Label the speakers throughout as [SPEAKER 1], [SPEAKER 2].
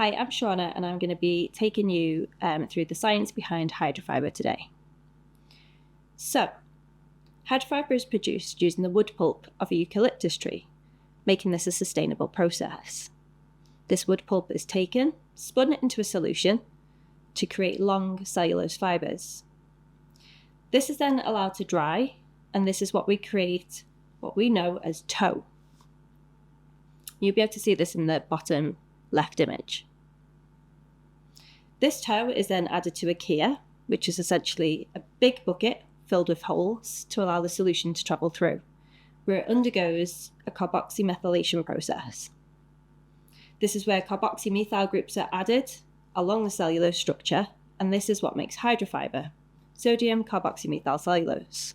[SPEAKER 1] Hi, I'm Shauna and I'm going to be taking you through the science behind hydrofiber today. So, hydrofiber is produced using the wood pulp of a eucalyptus tree, making this a sustainable process. This wood pulp is taken, spun into a solution to create long cellulose fibers. This is then allowed to dry, and this is what we create what we know as tow. You'll be able to see this in the bottom left image. This tow is then added to a keyer, which is essentially a big bucket filled with holes to allow the solution to travel through, where it undergoes a carboxymethylation process. This is where carboxymethyl groups are added along the cellulose structure, and this is what makes hydrofiber, sodium carboxymethyl cellulose.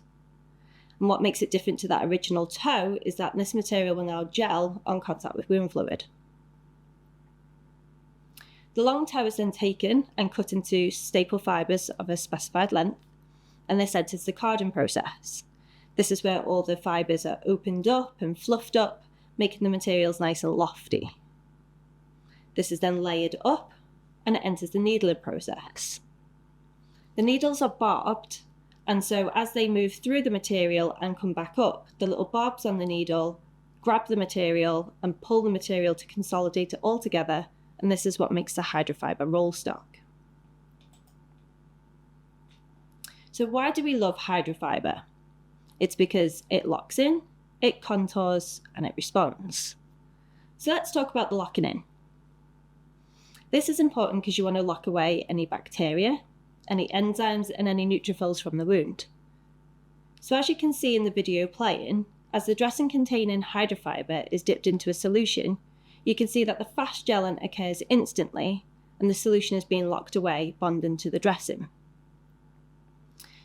[SPEAKER 1] And what makes it different to that original tow is that this material will now gel on contact with wound fluid. The long tow is then taken and cut into staple fibres of a specified length, and this enters the carding process. This is where all the fibres are opened up and fluffed up, making the materials nice and lofty. This is then layered up, and it enters the needling process. The needles are barbed, and so as they move through the material and come back up, the little barbs on the needle grab the material and pull the material to consolidate it all together, and this is what makes the hydrofiber roll stock. So why do we love hydrofiber? It's because it locks in, it contours, and it responds. So let's talk about the locking in. This is important because you want to lock away any bacteria, any enzymes, and any neutrophils from the wound. So as you can see in the video playing, as the dressing containing hydrofiber is dipped into a solution, you can see that the fast gelling occurs instantly and the solution is being locked away, bonding to the dressing.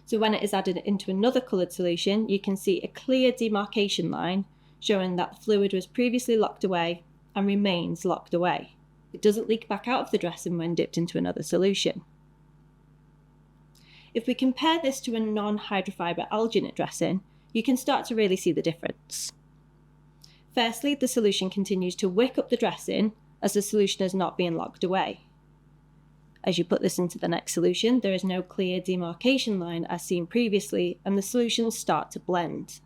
[SPEAKER 1] So when it is added into another coloured solution, you can see a clear demarcation line showing that the fluid was previously locked away and remains locked away. It doesn't leak back out of the dressing when dipped into another solution. If we compare this to a non-hydrofiber alginate dressing, you can start to really see the difference. Firstly, the solution continues to wick up the dressing as the solution is not being locked away. As you put this into the next solution, there is no clear demarcation line as seen previously, and the solutions start to blend.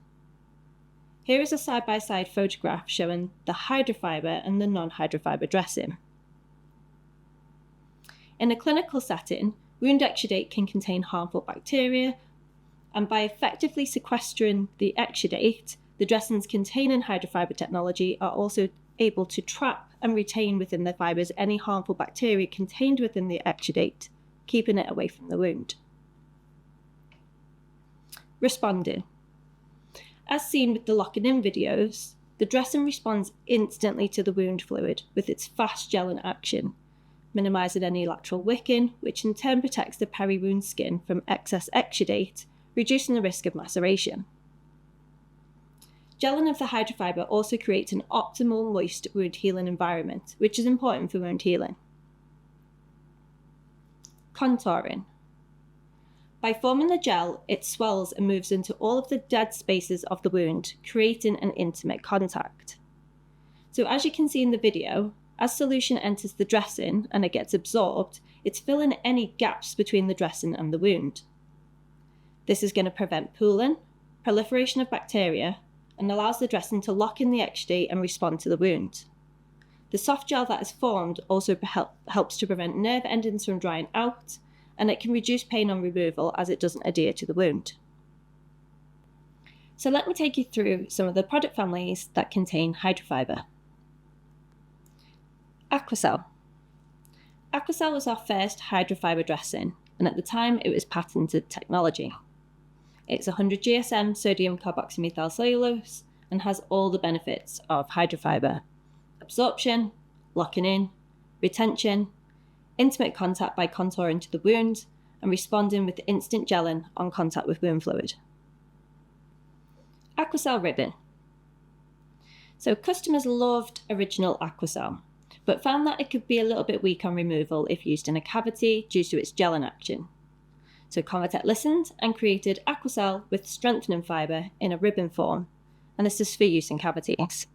[SPEAKER 1] Here is a side-by-side photograph showing the hydrofiber and the non-hydrofiber dressing. In a clinical setting, wound exudate can contain harmful bacteria, and by effectively sequestering the exudate, the dressings containing hydrofiber technology are also able to trap and retain within the fibres any harmful bacteria contained within the exudate, keeping it away from the wound. Responding. As seen with the locking in videos, the dressing responds instantly to the wound fluid with its fast gelling action, minimising any lateral wicking, which in turn protects the peri-wound skin from excess exudate, reducing the risk of maceration. Gelling of the hydrofiber also creates an optimal moist wound healing environment, which is important for wound healing. Contouring. By forming the gel, it swells and moves into all of the dead spaces of the wound, creating an intimate contact. So as you can see in the video, as solution enters the dressing and it gets absorbed, it's filling any gaps between the dressing and the wound. This is going to prevent pooling, proliferation of bacteria, and allows the dressing to lock in the exudate and respond to the wound. The soft gel that is formed also helps to prevent nerve endings from drying out, and it can reduce pain on removal as it doesn't adhere to the wound. So let me take you through some of the product families that contain hydrofiber. Aquacel. Aquacel was our first hydrofiber dressing, and at the time it was patented technology. It's 100 GSM sodium carboxymethyl cellulose and has all the benefits of hydrofiber: absorption, locking in, retention, intimate contact by contouring to the wound, and responding with instant gelling on contact with wound fluid. Aquacel ribbon. So customers loved original Aquacel, but found that it could be a little bit weak on removal if used in a cavity due to its gelling action. So Convatec listened and created Aquacel with strengthening fibre in a ribbon form, and this is for use in cavities.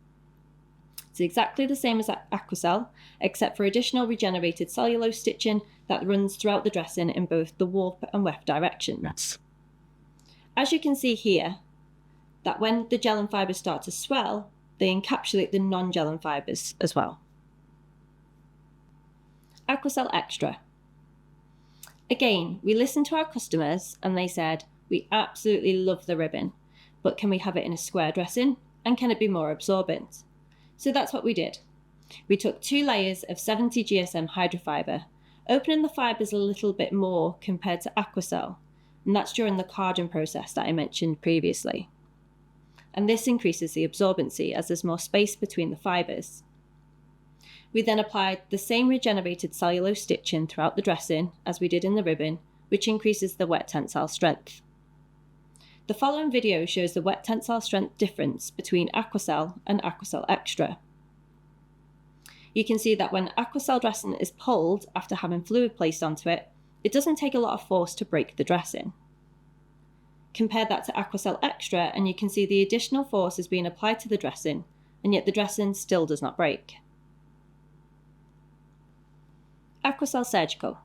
[SPEAKER 1] It's It's exactly the same as Aquacel, except for additional regenerated cellulose stitching that runs throughout the dressing in both the warp and weft directions. As you can see here, that when the gellan fibres start to swell, they encapsulate the non-gellan fibres as well. Aquacel Extra. Again, we listened to our customers and they said, we absolutely love the ribbon, but can we have it in a square dressing? And can it be more absorbent? So that's what we did. We took 2 layers of 70 GSM Hydrofiber, opening the fibres a little bit more compared to Aquacel, and that's during the carding process that I mentioned previously. And this increases the absorbency as there's more space between the fibres. We then applied the same regenerated cellulose stitching throughout the dressing as we did in the ribbon, which increases the wet tensile strength. The following video shows the wet tensile strength difference between Aquacel and Aquacel Extra. You can see that when Aquacel dressing is pulled after having fluid placed onto it, it doesn't take a lot of force to break the dressing. Compare that to Aquacel Extra and you can see the additional force is being applied to the dressing, and yet the dressing still does not break. Aquacel Surgical.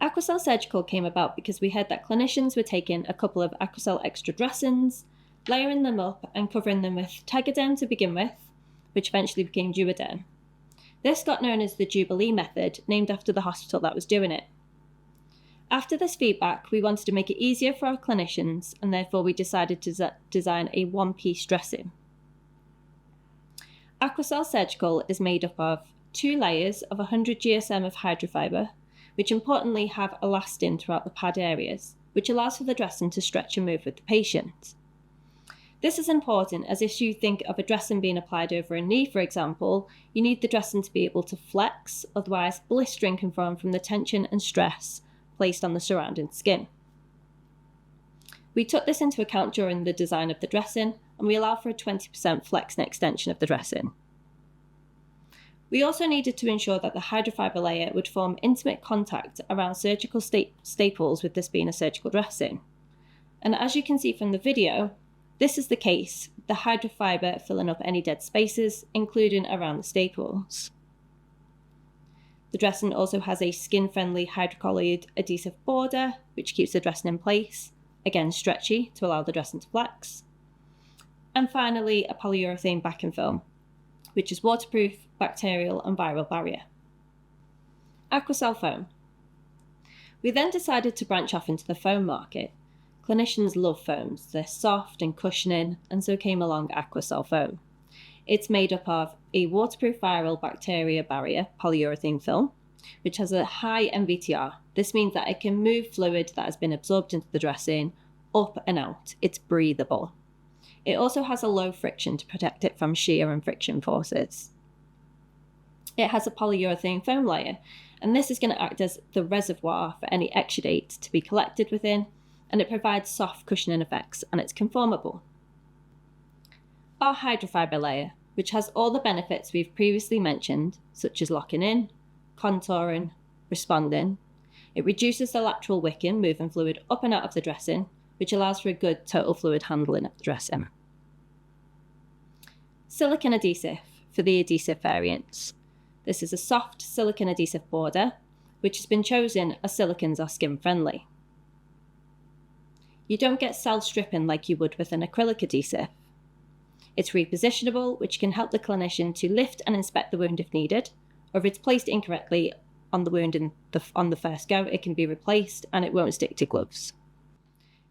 [SPEAKER 1] Aquacel Surgical came about because we heard that clinicians were taking a couple of Aquacel Extra dressings, layering them up and covering them with Tegaderm to begin with, which eventually became Duoderm. This got known as the Jubilee method, named after the hospital that was doing it. After this feedback, we wanted to make it easier for our clinicians, and therefore we decided to design a one-piece dressing. Aquacel Surgical is made up of 2 layers of 100 GSM of Hydrofiber, which importantly have elastin throughout the pad areas, which allows for the dressing to stretch and move with the patient. This is important as if you think of a dressing being applied over a knee, for example, you need the dressing to be able to flex, otherwise blistering can form from the tension and stress placed on the surrounding skin. We took this into account during the design of the dressing, and we allow for a 20% flex and extension of the dressing. We also needed to ensure that the Hydrofiber layer would form intimate contact around surgical staples, with this being a surgical dressing. And as you can see from the video, this is the case, the Hydrofiber filling up any dead spaces, including around the staples. The dressing also has a skin-friendly hydrocolloid adhesive border, which keeps the dressing in place, again stretchy to allow the dressing to flex. And finally, a polyurethane backing film, which is waterproof, bacterial and viral barrier. Aquacel foam. We then decided to branch off into the foam market. Clinicians love foams, they're soft and cushioning, and so came along Aquacel foam. It's made up of a waterproof viral bacteria barrier polyurethane film, which has a high MVTR. This means that it can move fluid that has been absorbed into the dressing up and out. It's breathable. It also has a low friction to protect it from shear and friction forces. It has a polyurethane foam layer, and this is going to act as the reservoir for any exudate to be collected within, and it provides soft cushioning effects, and it's conformable. Our Hydrofiber layer, which has all the benefits we've previously mentioned, such as locking in, contouring, responding. It reduces the lateral wicking, moving fluid up and out of the dressing, which allows for a good total fluid handling of the dressing. Silicone adhesive for the adhesive variants. This is a soft silicone adhesive border, which has been chosen as silicones are skin friendly. You don't get cell stripping like you would with an acrylic adhesive. It's repositionable, which can help the clinician to lift and inspect the wound if needed, or if it's placed incorrectly on the wound on the first go, it can be replaced and it won't stick to gloves.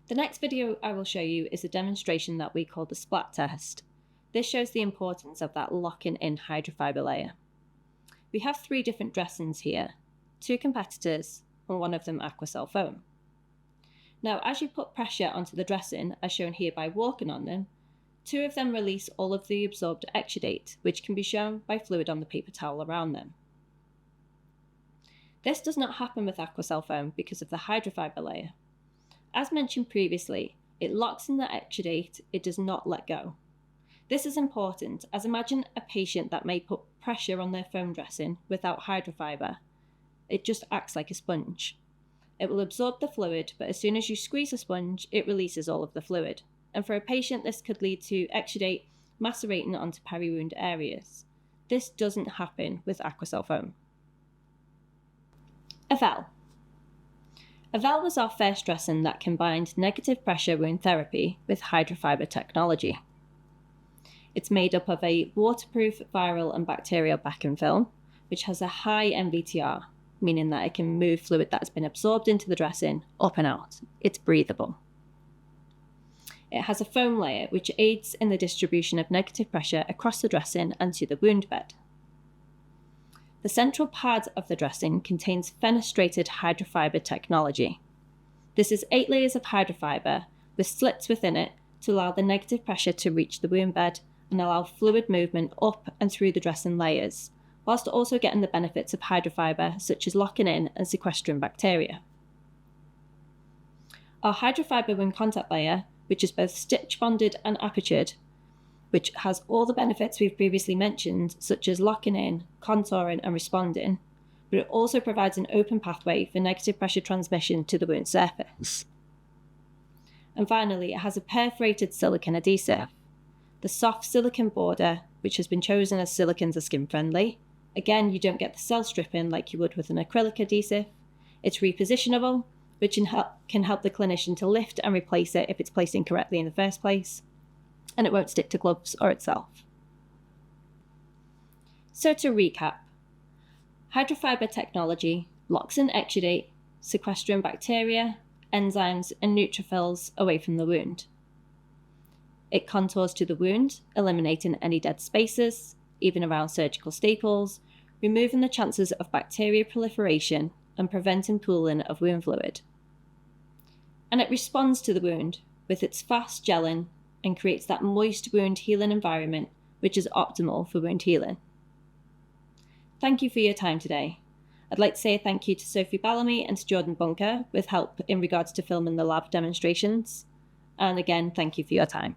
[SPEAKER 1] The next video I will show you is a demonstration that we call the splat test. This shows the importance of that locking in Hydrofiber layer. We have 3 different dressings here, 2 competitors and one of them Aquacel foam. Now, as you put pressure onto the dressing, as shown here by walking on them, 2 of them release all of the absorbed exudate, which can be shown by fluid on the paper towel around them. This does not happen with Aquacel foam because of the Hydrofiber layer. As mentioned previously, it locks in the exudate, it does not let go. This is important, as imagine a patient that may put pressure on their foam dressing without Hydrofiber. It just acts like a sponge. It will absorb the fluid, but as soon as you squeeze the sponge, it releases all of the fluid. And for a patient, this could lead to exudate macerating onto peri-wound areas. This doesn't happen with Aquacel foam. Avelle. Avelle was our first dressing that combined negative pressure wound therapy with Hydrofiber technology. It's made up of a waterproof viral and bacterial backing film, which has a high MVTR, meaning that it can move fluid that has been absorbed into the dressing up and out. It's breathable. It has a foam layer which aids in the distribution of negative pressure across the dressing and to the wound bed. The central pad of the dressing contains fenestrated hydrofiber technology. This is 8 layers of hydrofiber with slits within it to allow the negative pressure to reach the wound bed and allow fluid movement up and through the dressing layers, whilst also getting the benefits of hydrofiber such as locking in and sequestering bacteria. Our hydrofiber wound contact layer, which is both stitch bonded and apertured, which has all the benefits we've previously mentioned, such as locking in, contouring and responding, but it also provides an open pathway for negative pressure transmission to the wound surface. And finally, it has a perforated silicone adhesive. The soft silicone border, which has been chosen as silicons are skin friendly. Again, you don't get the cell stripping like you would with an acrylic adhesive. It's repositionable, which can help the clinician to lift and replace it if it's placed incorrectly in the first place. And it won't stick to gloves or itself. So to recap, hydrofiber technology locks and exudate, sequestering bacteria, enzymes and neutrophils away from the wound. It contours to the wound, eliminating any dead spaces, even around surgical staples, removing the chances of bacteria proliferation and preventing pooling of wound fluid. And it responds to the wound with its fast gelling and creates that moist wound healing environment, which is optimal for wound healing. Thank you for your time today. I'd like to say thank you to Sophie Bellamy and to Jordan Bunker with help in regards to filming the lab demonstrations. And again, thank you for your time.